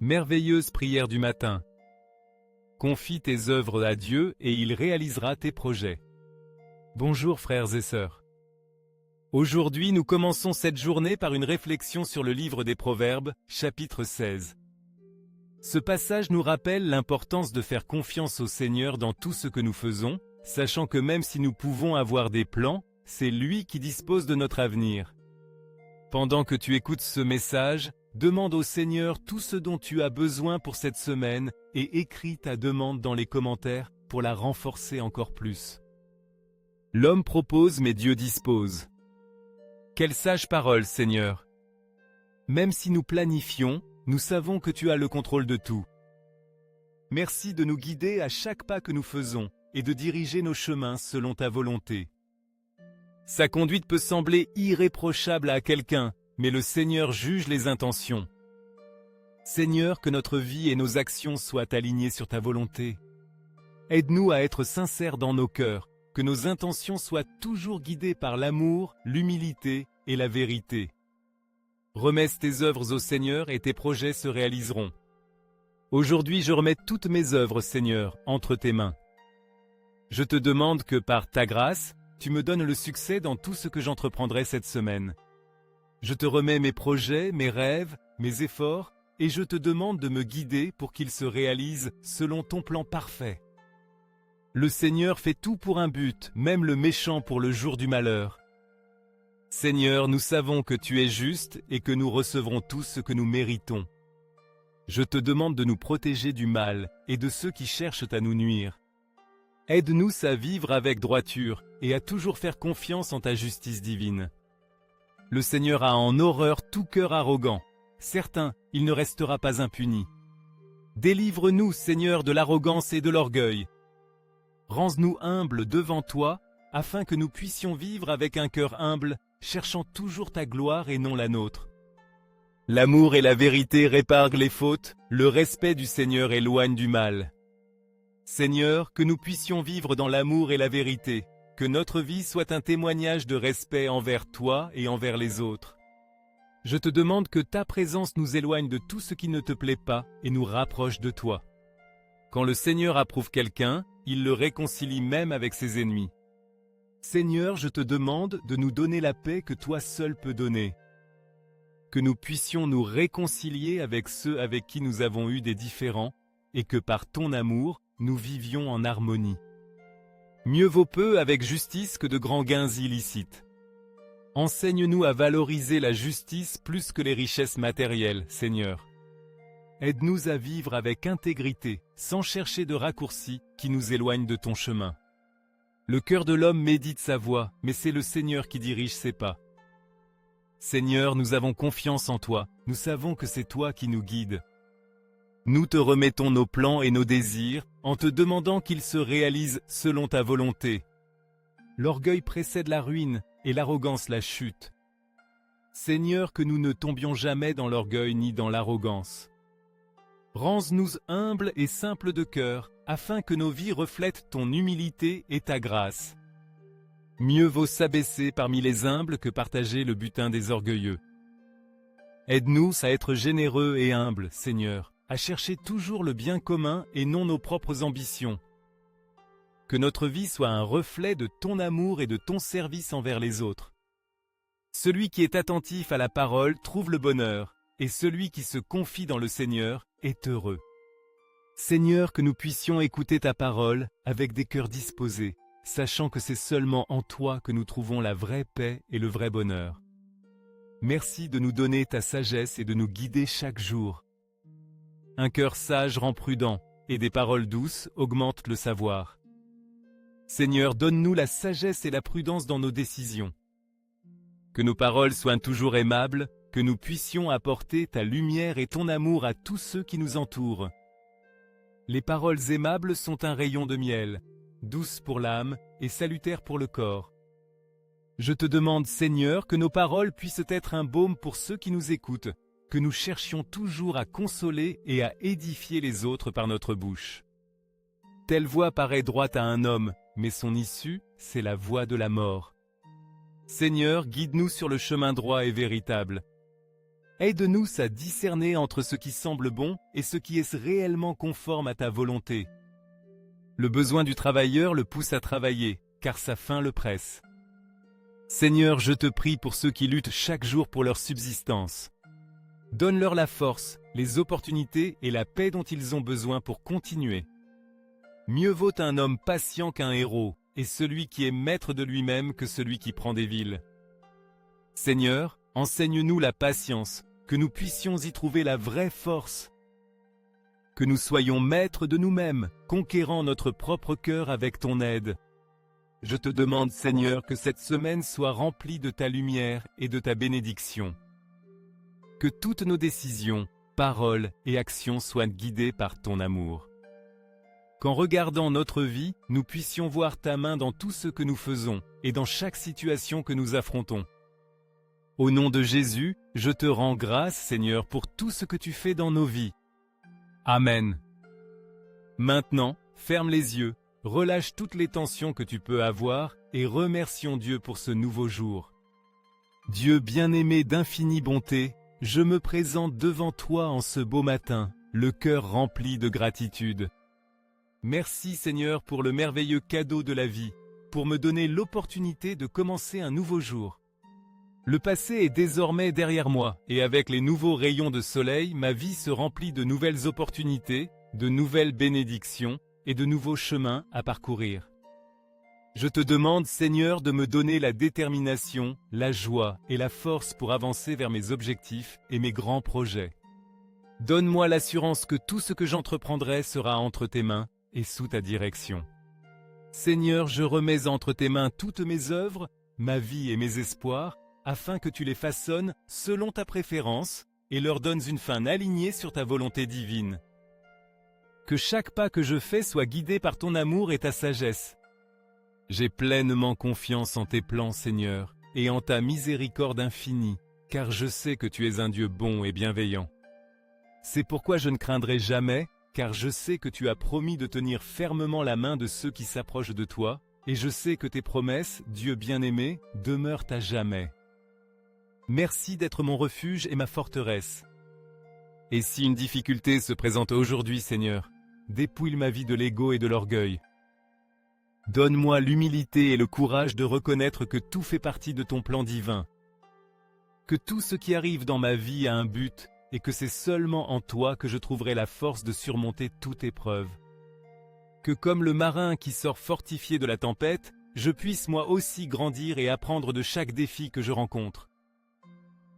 Merveilleuse prière du matin. Confie tes œuvres à Dieu et il réalisera tes projets. Bonjour frères et sœurs. Aujourd'hui, nous commençons cette journée par une réflexion sur le livre des Proverbes, chapitre 16. Ce passage nous rappelle l'importance de faire confiance au Seigneur dans tout ce que nous faisons, sachant que même si nous pouvons avoir des plans, c'est lui qui dispose de notre avenir. Pendant que tu écoutes ce message, demande au Seigneur tout ce dont tu as besoin pour cette semaine et écris ta demande dans les commentaires pour la renforcer encore plus. L'homme propose mais Dieu dispose. Quelle sage parole, Seigneur! Même si nous planifions, nous savons que tu as le contrôle de tout. Merci de nous guider à chaque pas que nous faisons et de diriger nos chemins selon ta volonté. Sa conduite peut sembler irréprochable à quelqu'un, mais le Seigneur juge les intentions. Seigneur, que notre vie et nos actions soient alignées sur ta volonté. Aide-nous à être sincères dans nos cœurs, que nos intentions soient toujours guidées par l'amour, l'humilité et la vérité. Remets tes œuvres au Seigneur et tes projets se réaliseront. Aujourd'hui, je remets toutes mes œuvres, Seigneur, entre tes mains. Je te demande que par ta grâce, tu me donnes le succès dans tout ce que j'entreprendrai cette semaine. Je te remets mes projets, mes rêves, mes efforts, et je te demande de me guider pour qu'ils se réalisent selon ton plan parfait. Le Seigneur fait tout pour un but, même le méchant pour le jour du malheur. Seigneur, nous savons que tu es juste et que nous recevrons tout ce que nous méritons. Je te demande de nous protéger du mal et de ceux qui cherchent à nous nuire. Aide-nous à vivre avec droiture et à toujours faire confiance en ta justice divine. Le Seigneur a en horreur tout cœur arrogant. Certain, il ne restera pas impuni. Délivre-nous, Seigneur, de l'arrogance et de l'orgueil. Rends-nous humbles devant toi, afin que nous puissions vivre avec un cœur humble, cherchant toujours ta gloire et non la nôtre. L'amour et la vérité réparent les fautes, le respect du Seigneur éloigne du mal. Seigneur, que nous puissions vivre dans l'amour et la vérité, que notre vie soit un témoignage de respect envers toi et envers les autres. Je te demande que ta présence nous éloigne de tout ce qui ne te plaît pas et nous rapproche de toi. Quand le Seigneur approuve quelqu'un, il le réconcilie même avec ses ennemis. Seigneur, je te demande de nous donner la paix que toi seul peux donner. Que nous puissions nous réconcilier avec ceux avec qui nous avons eu des différends et que par ton amour, nous vivions en harmonie. Mieux vaut peu avec justice que de grands gains illicites. Enseigne-nous à valoriser la justice plus que les richesses matérielles, Seigneur. Aide-nous à vivre avec intégrité, sans chercher de raccourcis qui nous éloignent de ton chemin. Le cœur de l'homme médite sa voie, mais c'est le Seigneur qui dirige ses pas. Seigneur, nous avons confiance en toi, nous savons que c'est toi qui nous guides. Nous te remettons nos plans et nos désirs, en te demandant qu'ils se réalisent selon ta volonté. L'orgueil précède la ruine, et l'arrogance la chute. Seigneur, que nous ne tombions jamais dans l'orgueil ni dans l'arrogance. Rends-nous humbles et simples de cœur, afin que nos vies reflètent ton humilité et ta grâce. Mieux vaut s'abaisser parmi les humbles que partager le butin des orgueilleux. Aide-nous à être généreux et humbles, Seigneur, à chercher toujours le bien commun et non nos propres ambitions. Que notre vie soit un reflet de ton amour et de ton service envers les autres. Celui qui est attentif à la parole trouve le bonheur, et celui qui se confie dans le Seigneur est heureux. Seigneur, que nous puissions écouter ta parole avec des cœurs disposés, sachant que c'est seulement en toi que nous trouvons la vraie paix et le vrai bonheur. Merci de nous donner ta sagesse et de nous guider chaque jour. Un cœur sage rend prudent, et des paroles douces augmentent le savoir. Seigneur, donne-nous la sagesse et la prudence dans nos décisions. Que nos paroles soient toujours aimables, que nous puissions apporter ta lumière et ton amour à tous ceux qui nous entourent. Les paroles aimables sont un rayon de miel, douces pour l'âme et salutaires pour le corps. Je te demande, Seigneur, que nos paroles puissent être un baume pour ceux qui nous écoutent, que nous cherchions toujours à consoler et à édifier les autres par notre bouche. Telle voie paraît droite à un homme, mais son issue, c'est la voie de la mort. Seigneur, guide-nous sur le chemin droit et véritable. Aide-nous à discerner entre ce qui semble bon et ce qui est réellement conforme à ta volonté. Le besoin du travailleur le pousse à travailler, car sa faim le presse. Seigneur, je te prie pour ceux qui luttent chaque jour pour leur subsistance. Donne-leur la force, les opportunités et la paix dont ils ont besoin pour continuer. Mieux vaut un homme patient qu'un héros, et celui qui est maître de lui-même que celui qui prend des villes. Seigneur, enseigne-nous la patience, que nous puissions y trouver la vraie force. Que nous soyons maîtres de nous-mêmes, conquérant notre propre cœur avec ton aide. Je te demande, Seigneur, que cette semaine soit remplie de ta lumière et de ta bénédiction. Que toutes nos décisions, paroles et actions soient guidées par ton amour. Qu'en regardant notre vie, nous puissions voir ta main dans tout ce que nous faisons et dans chaque situation que nous affrontons. Au nom de Jésus, je te rends grâce, Seigneur, pour tout ce que tu fais dans nos vies. Amen. Maintenant, ferme les yeux, relâche toutes les tensions que tu peux avoir et remercions Dieu pour ce nouveau jour. Dieu bien-aimé d'infinie bonté, je me présente devant toi en ce beau matin, le cœur rempli de gratitude. Merci Seigneur pour le merveilleux cadeau de la vie, pour me donner l'opportunité de commencer un nouveau jour. Le passé est désormais derrière moi, et avec les nouveaux rayons de soleil, ma vie se remplit de nouvelles opportunités, de nouvelles bénédictions et de nouveaux chemins à parcourir. Je te demande, Seigneur, de me donner la détermination, la joie et la force pour avancer vers mes objectifs et mes grands projets. Donne-moi l'assurance que tout ce que j'entreprendrai sera entre tes mains et sous ta direction. Seigneur, je remets entre tes mains toutes mes œuvres, ma vie et mes espoirs, afin que tu les façonnes selon ta préférence et leur donnes une fin alignée sur ta volonté divine. Que chaque pas que je fais soit guidé par ton amour et ta sagesse. J'ai pleinement confiance en tes plans, Seigneur, et en ta miséricorde infinie, car je sais que tu es un Dieu bon et bienveillant. C'est pourquoi je ne craindrai jamais, car je sais que tu as promis de tenir fermement la main de ceux qui s'approchent de toi, et je sais que tes promesses, Dieu bien-aimé, demeurent à jamais. Merci d'être mon refuge et ma forteresse. Et si une difficulté se présente aujourd'hui, Seigneur, dépouille ma vie de l'ego et de l'orgueil. Donne-moi l'humilité et le courage de reconnaître que tout fait partie de ton plan divin. Que tout ce qui arrive dans ma vie a un but et que c'est seulement en toi que je trouverai la force de surmonter toute épreuve. Que comme le marin qui sort fortifié de la tempête, je puisse moi aussi grandir et apprendre de chaque défi que je rencontre.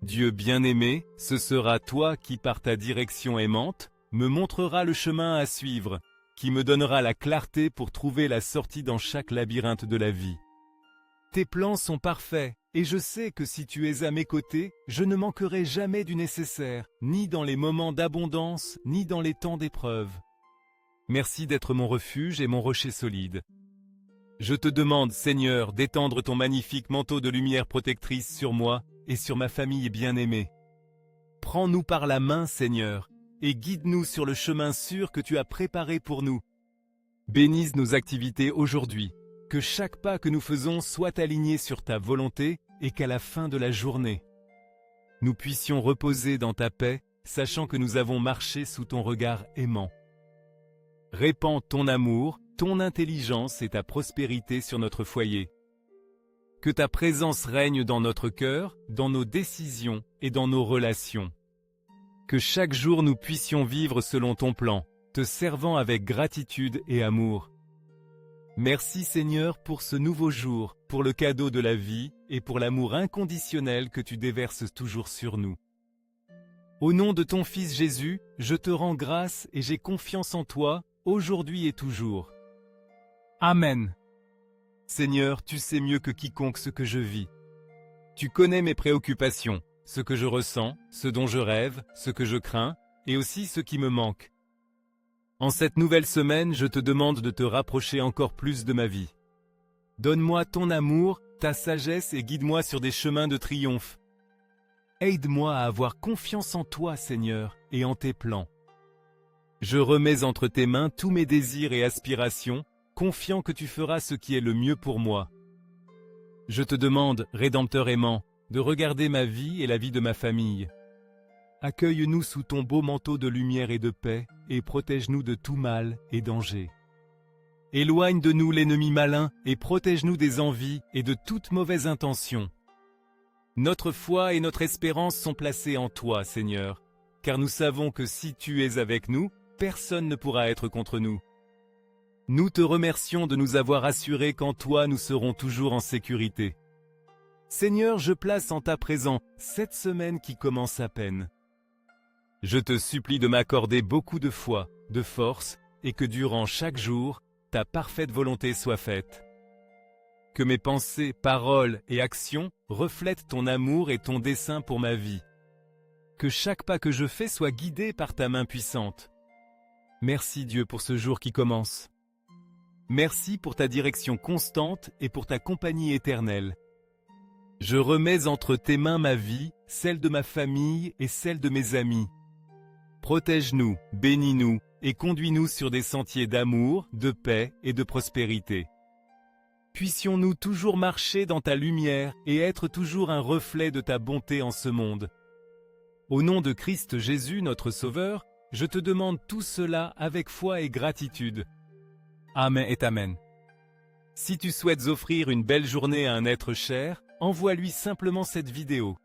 Dieu bien-aimé, ce sera toi qui, par ta direction aimante, me montrera le chemin à suivre, qui me donnera la clarté pour trouver la sortie dans chaque labyrinthe de la vie. Tes plans sont parfaits, et je sais que si tu es à mes côtés, je ne manquerai jamais du nécessaire, ni dans les moments d'abondance, ni dans les temps d'épreuve. Merci d'être mon refuge et mon rocher solide. Je te demande, Seigneur, d'étendre ton magnifique manteau de lumière protectrice sur moi et sur ma famille bien-aimée. Prends-nous par la main, Seigneur, et guide-nous sur le chemin sûr que tu as préparé pour nous. Bénisse nos activités aujourd'hui, que chaque pas que nous faisons soit aligné sur ta volonté et qu'à la fin de la journée, nous puissions reposer dans ta paix, sachant que nous avons marché sous ton regard aimant. Répands ton amour, ton intelligence et ta prospérité sur notre foyer. Que ta présence règne dans notre cœur, dans nos décisions et dans nos relations. Que chaque jour nous puissions vivre selon ton plan, te servant avec gratitude et amour. Merci Seigneur pour ce nouveau jour, pour le cadeau de la vie et pour l'amour inconditionnel que tu déverses toujours sur nous. Au nom de ton Fils Jésus, je te rends grâce et j'ai confiance en toi, aujourd'hui et toujours. Amen. Seigneur, tu sais mieux que quiconque ce que je vis. Tu connais mes préoccupations, ce que je ressens, ce dont je rêve, ce que je crains, et aussi ce qui me manque. En cette nouvelle semaine, je te demande de te rapprocher encore plus de ma vie. Donne-moi ton amour, ta sagesse et guide-moi sur des chemins de triomphe. Aide-moi à avoir confiance en toi, Seigneur, et en tes plans. Je remets entre tes mains tous mes désirs et aspirations, confiant que tu feras ce qui est le mieux pour moi. Je te demande, Rédempteur aimant, de regarder ma vie et la vie de ma famille. Accueille-nous sous ton beau manteau de lumière et de paix, et protège-nous de tout mal et danger. Éloigne de nous l'ennemi malin, et protège-nous des envies et de toute mauvaise intention. Notre foi et notre espérance sont placées en toi, Seigneur, car nous savons que si tu es avec nous, personne ne pourra être contre nous. Nous te remercions de nous avoir assurés qu'en toi nous serons toujours en sécurité. Seigneur, je place en ta présence cette semaine qui commence à peine. Je te supplie de m'accorder beaucoup de foi, de force, et que durant chaque jour, ta parfaite volonté soit faite. Que mes pensées, paroles et actions reflètent ton amour et ton dessein pour ma vie. Que chaque pas que je fais soit guidé par ta main puissante. Merci Dieu pour ce jour qui commence. Merci pour ta direction constante et pour ta compagnie éternelle. Je remets entre tes mains ma vie, celle de ma famille et celle de mes amis. Protège-nous, bénis-nous et conduis-nous sur des sentiers d'amour, de paix et de prospérité. Puissions-nous toujours marcher dans ta lumière et être toujours un reflet de ta bonté en ce monde. Au nom de Christ Jésus, notre Sauveur, je te demande tout cela avec foi et gratitude. Amen et Amen. Si tu souhaites offrir une belle journée à un être cher, envoie-lui simplement cette vidéo.